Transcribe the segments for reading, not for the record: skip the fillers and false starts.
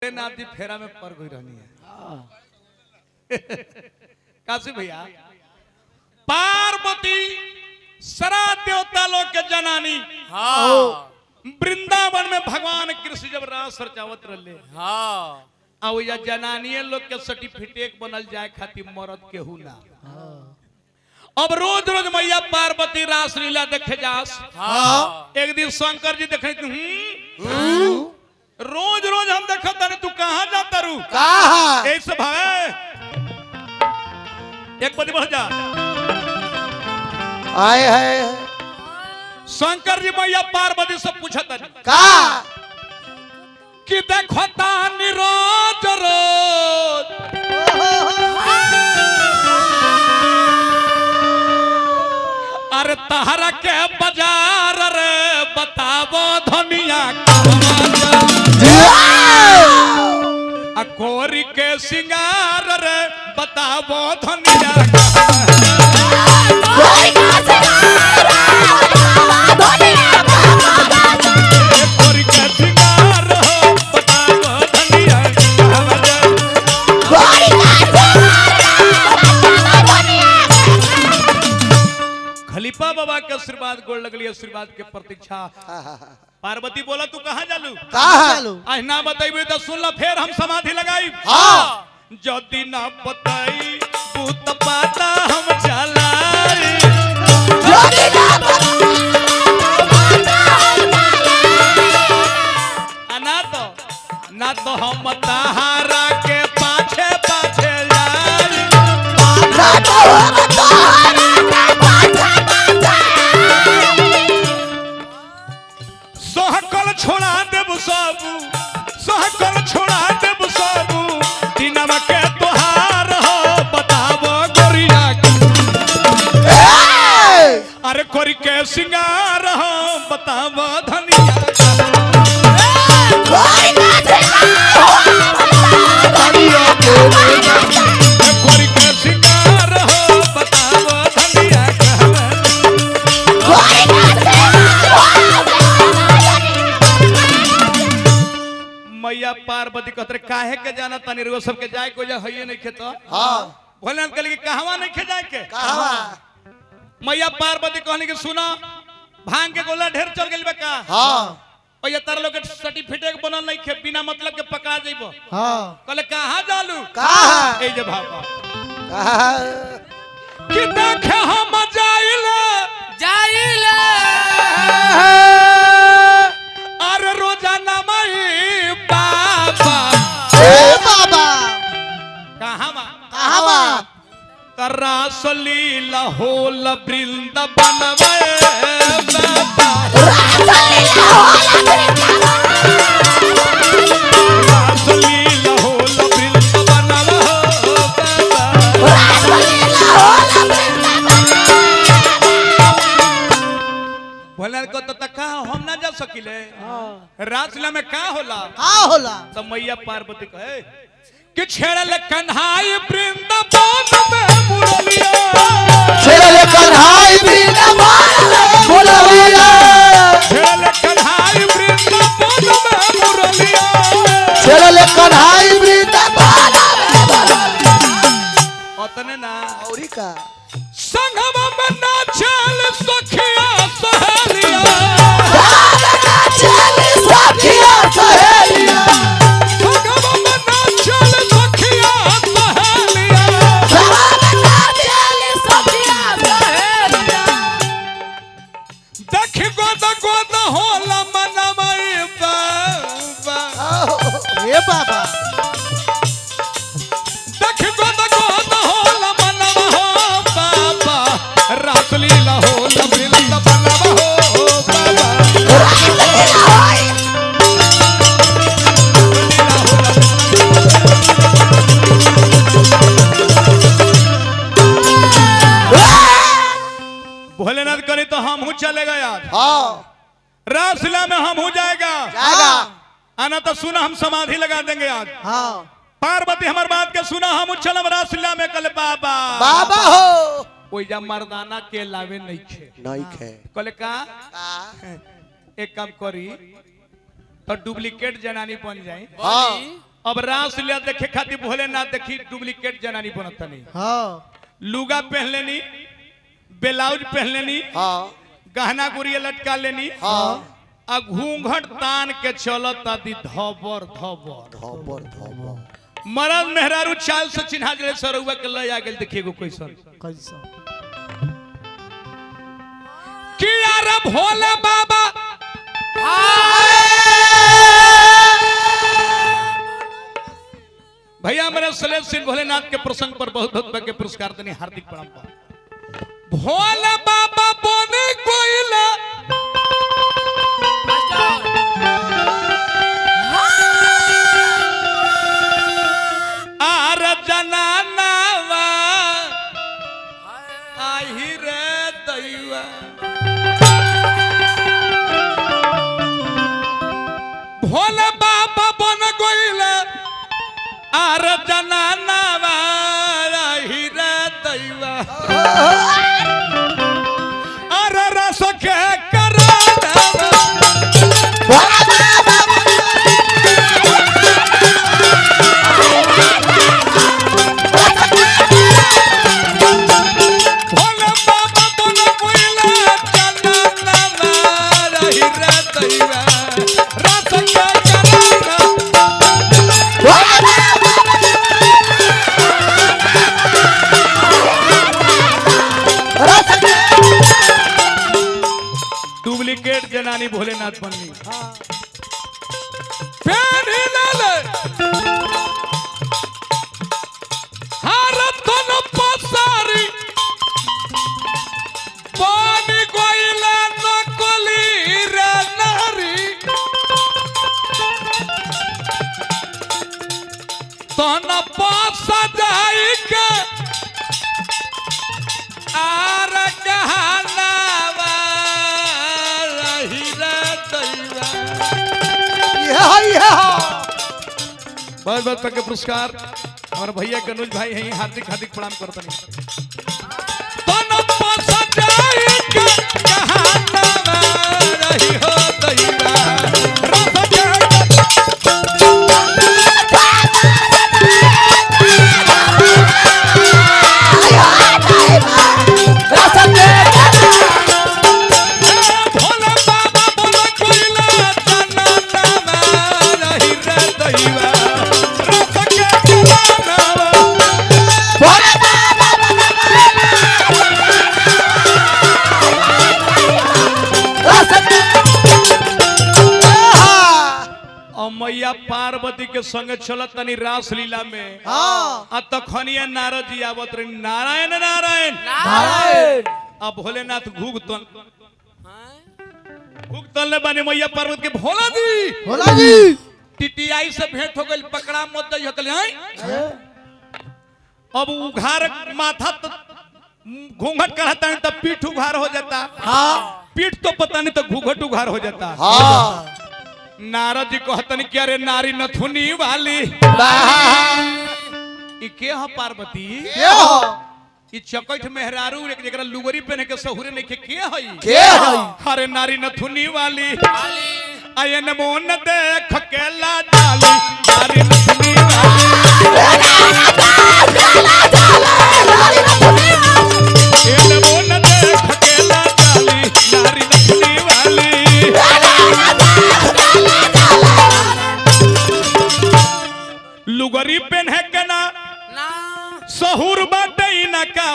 भोलेनाथ जी फेरा में पड़ गई रहनी है। काशी भैया पार्वती सरा देवता लोग के जनानी वृंदावन में भगवान कृष्ण जब रास रचावत रहे या जनानी लोग के सर्टिफिकेट बनल जाए खातिर मरद केहू ना। अब रोज रोज मैया पार्वती रास लीला देखे जास। एक दिन शंकर जी देखे रोज रोज हम देखा तारे तू कहाँ जाता रू ऐसे भाई एक बजे बढ़ जा आए है शंकर जी मैया पार्वती से पूछा का कि देखो तानी रोज रोज अरे तहरा के बाजार रे बताबो धनिया कोरी के सिंगार रे बताबो धनिया कोरी के सिंगार हो बताबो धनिया खलीफा बाबा के आशीर्वाद गोड़ लगली आशीर्वाद के प्रतीक्षा। पार्वती बोला तू कहाँ जालू आज ना बताइए तो सुन ला फिर हम समाधि लगाई जदि ना बताई भूत पाता हम चलाई ना तो हम तहारा के पाछे पाछे जाई सहकल छोड़ा देबू सबू सहकल छोड़ा देबू सबू दिनमा के तोहार हो बताबो गोरिया अरे कोरी के सिंगार हो बताबो धनिया कोरी के सिंगार हो बताबो धनिया मैया पार्वती कहते काहे के जाना तनी रो सब के जाए को हइए नहीं खेत भोलेनाथ कहले कि कहवा नहीं खे जाए के मैया पार्वती कहनी कि सुना भांग के गोला ढेर चल गेल बे का भैया तार लोग के सर्टिफिकेट बनल नहीं खे बिना मतलब के पका जइबो कहले कहां जालू ए जे भापा कि देखे हम जाइले अरे रोजाना मई बाबा कहां रासलीला होल वृंदावन रासलीला होल वृंदावन भोला को तो का हम ना जा सकिले रासलीला में का होला तो मैया पार्वती कहे कि छेड़ल कन्हाई वृंदावन में मुरलिया छेड़ल कन्हाई वृंदावन में मुरलिया छेड़ल कन्हाई वृंदावन में मुरलिया छेड़ल कन्हाई वृंदावन ओतने ना औरी का संगम में नाचल सखिया सहेलिया नाचल सखिया सहेलिया बाबा देख गोद गोद होल मनवा हो बाबा रासलीला होल वृंदावन हो बाबा रासलीला होय भोलेनाथ करे तो हम हूँ चलेगा यार रासलीला में हम हूँ जाएगा आना तो सुना हम समाधि लगा देंगे आज पार्वती हमार बात के सुना हम चलम रासलीला में कल बाबा हो कोई जा मर्दाना के लावे नहीं खे कल का एक काम करी तो डुप्लीकेट जनानी बन जाए अब रासलीला देखे खातिर भोलेनाथ देखी डुप्लीकेट जनानी बनत नहीं। हाँ लुगा पहन लेनी, ब्लाउज पहन लेनी, हाँ गहना गुड़िया लटका लेनी, हाँ आ घूंघट तान के चलत आदि धबर धबर धबर धबर मरद मेहरारू चाल से चिन्हा जले सरौआ के ले आ गेल। देखिए गो क्वेश्चन कैसा कि यार भोले बाबा भैया मेरे सलेश सिंह भोलेनाथ के प्रसंग पर बहुत बहुत के पुरस्कार देने हार्दिक प्रणाम। भोले बाबा बोने कोइला आर जनानावा आही रे दैवा भोले बाबा बन गइला आर जनानावा आही रे दैवा आर रस के करानावा भोले बाबा बन गइला जनानावा आही रे दैवा रस के करानावा डुप्लीकेट जनानी भोलेनाथ बननी। पेनी लाले हारतन पसारी पानी गोइला नकली रे नारी तन पास जाई के आर गहनावा रही रे दैवा। बहुत बहुत के पुरस्कार हमारे भैया कनुज भाई हैं, हार्दिक हार्दिक प्रणाम करते हैं। तन पास जाई के गहनावा रही हो दैवा रस के भोले बाबा बोला कोइला जनानावा रही रे दैवा रस के करानावा और मैया पार्वती के संग चलत तनी रासलीला में आ तखनिया नारद जी आवत रही नारायण नारायण नारायण अब भोलेनाथ घूगतन ले बने मैया पार्वती के भोला जी भोला जी टिटियाई से भेंट हो गई पकड़ा मत दई हकले हैं। अब उघार माथा घूंघट कराता नहीं तो पीठ उघार हो जाता। हाँ पीठ तो पता नहीं तो घूंघट उघार हो जाता। हाँ नारद जी कहतन कि अरे नारी नथुनी वाली ई के ह पार्वती क्या हो ई चकैठ मेहरारू एक जगह लुगरी पहने के सहुरे नहीं के हई क्या है अरे नारी नथुनी वाली आयन मोन देख के ला डाली नारी नथुनी वाली आयन मोन देख के ला डाली नारी नथुनी वाली लुगरी पहने के ना सहुर बाटे ना का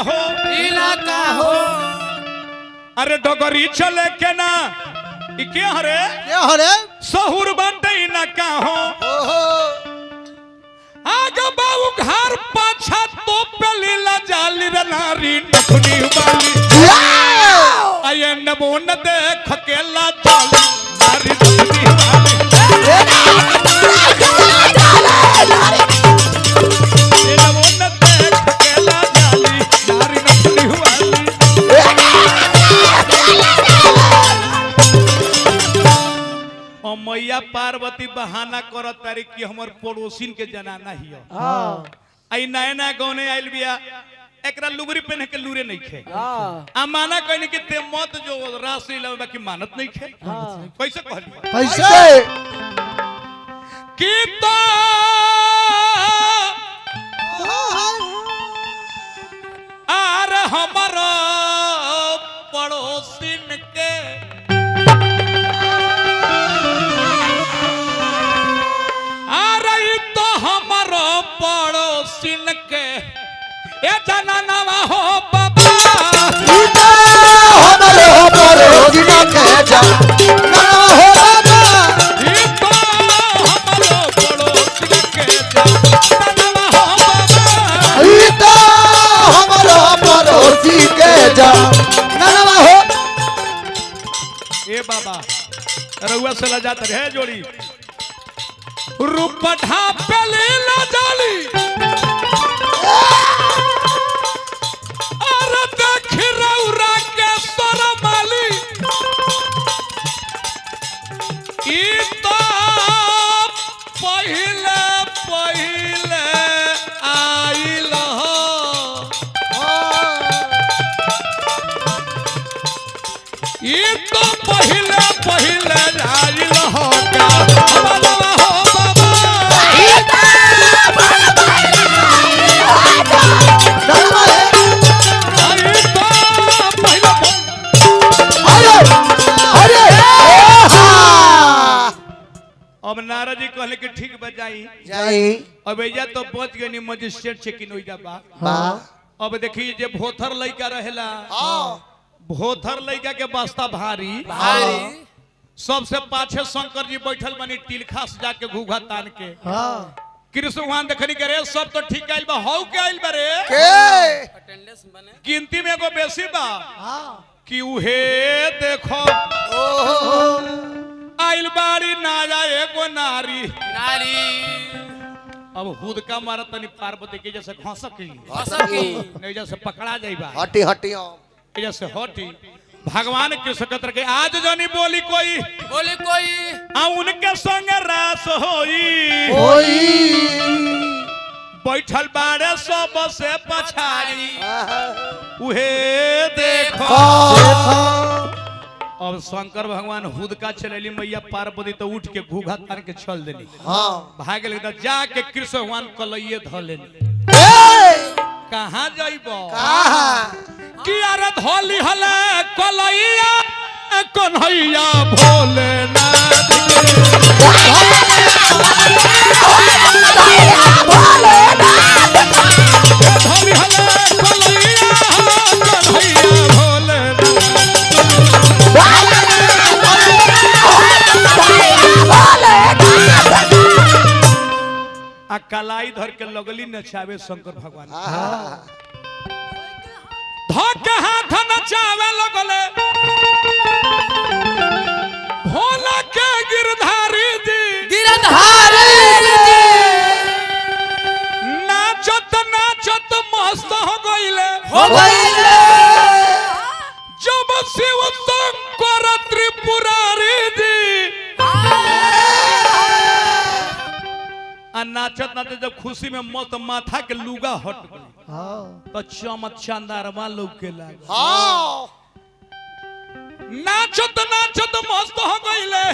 हो अरे डगरी चले के ना ई के हरे क्या हो रे सहुर बाटे ना का हो ओहो आगे बाबू घर पाछा तो पली ला जाली रे नारी नथुनी वाली आयन मोन देख के ला जाली नारी नथुनी वाली आयन मोन देख के ला जाली नारी नथुनी वाली और मैया पार्वती बहाना करत तारी कि हमर पड़ोसिन के जनाना हियो हाँ आई नया नया गौने आइल बिया एकरा लुगरी पहने के लूरे नहीं खे हाँ आ माना कहनी कि ते मत जो रासलीला में बाकी मानत नहीं खे कैसे कहली कैसे कि तो पड़ोसिन के ए जाना नवा हो बाबा सीता हमरो पड़ोसिन के जानवा हो बाबा ई तो हमरो पड़ोसिन के जानवा हो बाबा सीता हमरो पड़ोसी के जानवा हो ए बाबा रउआ से लजात रहे जोड़ी रूप ढापले ला जाली अरे देख रउरा के सरमाली ई तो पहिले पहिले आइल हो ई तो पहिले पहिले आइल हो का बाबा हो बाबा आई तो पहिले अरे अब नारद जी कहले कि ठीक बजाई जाई अब एजा तो पहुंच गनी मजिस्ट्रेट चेकिन होइजा बा बा अब देखी जे भोथर लइका रहेला हां भोथर लइका के वास्ता भारी भारी सबसे पाछे शंकर जी बैठल बनी टिलखा से जाके घूघा तान के हां कृष्ण भगवान देखनी करे सब तो ठीक आइल बा हौ के आइल बा रे के अटेंडेंस बने गिनती में एगो बेसी बा हां कि उहे देखो ओहो आइल बाड़ी ना जाए एगो नारी नारी अब हुद का मारत तनी पार्वती के जैसे घसक असकी नहीं जैसे पकड़ा जाइबा हटी हटी जैसे हटी भगवान कृष्ण कतर के आज जनी बोली कोई बोले कोई आ उनके संग रास होई ओई बैठल बाड़े सब से पछाड़ी उहे देखो अब शंकर भगवान हुदका चलेली मैया पार्वती तो उठ के घूघा तार के चल देली हां भाग गेल जाके कृष्ण भगवान कलइए ध लेली कहां जाइबो कहां कि अरे धोली हले कलइया कन्हैया भोलेनाथ धोली हले कलइया कन्हैया भोलेनाथ आ कलाई धर के लगली नचावे शंकर भगवान धोके हाथ नचावे लगले भोला के गिरधारी जी गिरधारी नाचत नाचत मस्त हो गइले हो गइले जब शिव शंकर त्रिपुरारी जी आ नाचत नाचत जब खुशी में मस्त माथा के लुगा हट गई तो चमक चांदारमा लौके लागे नाचत नाचत मस्त हो गइले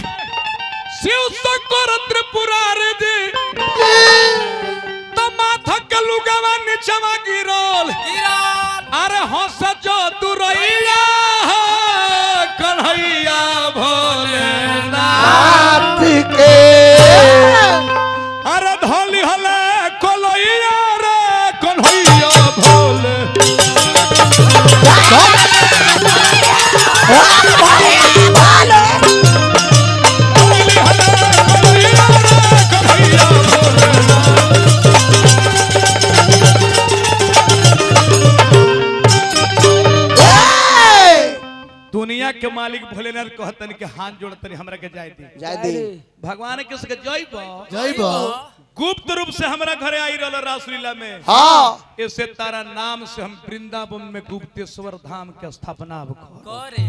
शिव शंकर त्रिपुरारी जी तो माथा के लुगावा नीचवा गिरल अरे हंस जो दुरैया कन्हैया भोलेनाथ के अरे धोली हले कलैया रे कन्हैया भोले धोली हले कलैया रे कन्हैया भोलेनाथ दुनिया के मालिक भोलेनाथ कहतन के हाथ जोड़तन हमरा के जाय दी जाय दी भगवान के सके जइबो जइबो गुप्त रूप से हमरा घरे आई रहल रासलीला में हां इससे तारा नाम से हम वृंदावन में गुप्तेश्वर धाम के स्थापना करे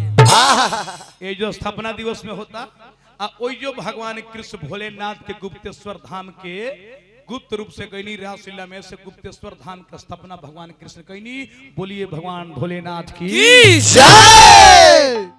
ये जो स्थापना दिवस में होता आ ओई जो भगवान कृष्ण भोलेनाथ के गुप्तेश्वर धाम के गुप्त रूप से गईनी रासलीला में से गुप्तेश्वर धाम की स्थापना भगवान कृष्ण कईनी बोलिए भगवान भोलेनाथ की जय